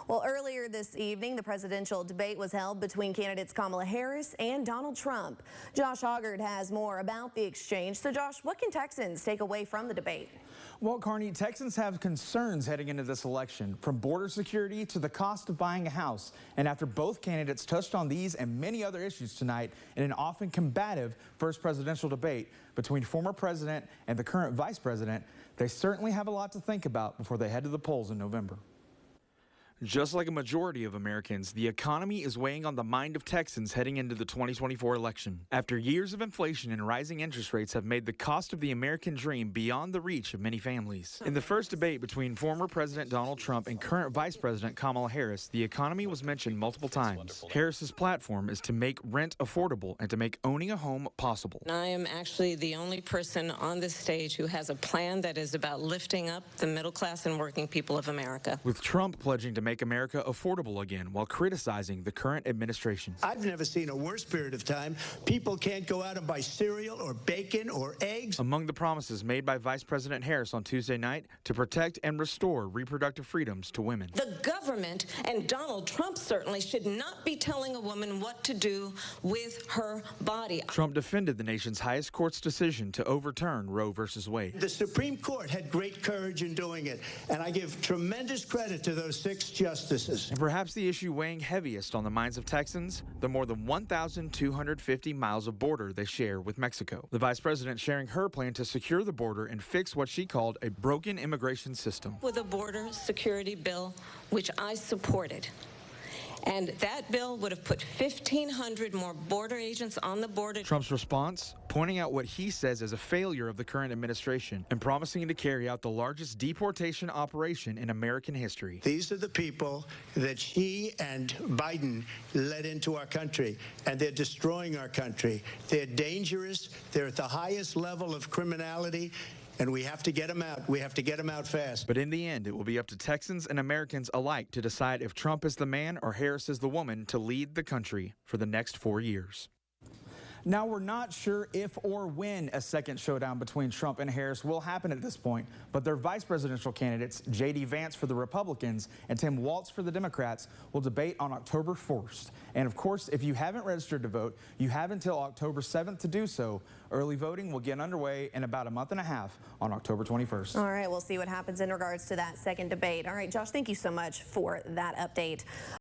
Well, earlier this evening, the presidential debate was held between candidates Kamala Harris and Donald Trump. Josh Hoggard has more about the exchange. So, Josh, what can Texans take away from the debate? Well, Carney, Texans have concerns heading into this election, from border security to the cost of buying a house. And after both candidates touched on these and many other issues tonight in an often combative first presidential debate between former president and the current vice president, they certainly have a lot to think about before they head to the polls in November. Just like a majority of Americans, the economy is weighing on the mind of Texans heading into the 2024 election. After years of inflation and rising interest rates have made the cost of the American dream beyond the reach of many families. In the first debate between former President Donald Trump and current Vice President Kamala Harris, the economy was mentioned multiple times. Harris's platform is to make rent affordable and to make owning a home possible. I am actually the only person on this stage who has a plan that is about lifting up the middle class and working people of America. With Trump pledging to make America affordable again while criticizing the current administration. I've never seen a worse period of time. People can't go out and buy cereal or bacon or eggs. Among the promises made by Vice President Harris on Tuesday night, to protect and restore reproductive freedoms to women. The government and Donald Trump certainly should not be telling a woman what to do with her body. Trump defended the nation's highest court's decision to overturn Roe versus Wade. The Supreme Court had great courage in doing it, and I give tremendous credit to those 6 justices. And perhaps the issue weighing heaviest on the minds of Texans, the more than 1,250 miles of border they share with Mexico. The vice president sharing her plan to secure the border and fix what she called a broken immigration system. With a border security bill, which I supported. And that bill would have put 1,500 more border agents on the border. Trump's response, pointing out what he says is a failure of the current administration and promising to carry out the largest deportation operation in American history. These are the people that he and Biden led into our country, and they're destroying our country. They're dangerous. They're at the highest level of criminality. And we have to get them out. We have to get them out fast. But in the end, it will be up to Texans and Americans alike to decide if Trump is the man or Harris is the woman to lead the country for the next 4 years. Now, we're not sure if or when a second showdown between Trump and Harris will happen at this point, but their vice presidential candidates, J.D. Vance for the Republicans and Tim Walz for the Democrats, will debate on October 1st. And of course, if you haven't registered to vote, you have until October 7th to do so. Early voting will get underway in about a month and a half on October 21st. All right, we'll see what happens in regards to that second debate. All right, Josh, thank you so much for that update.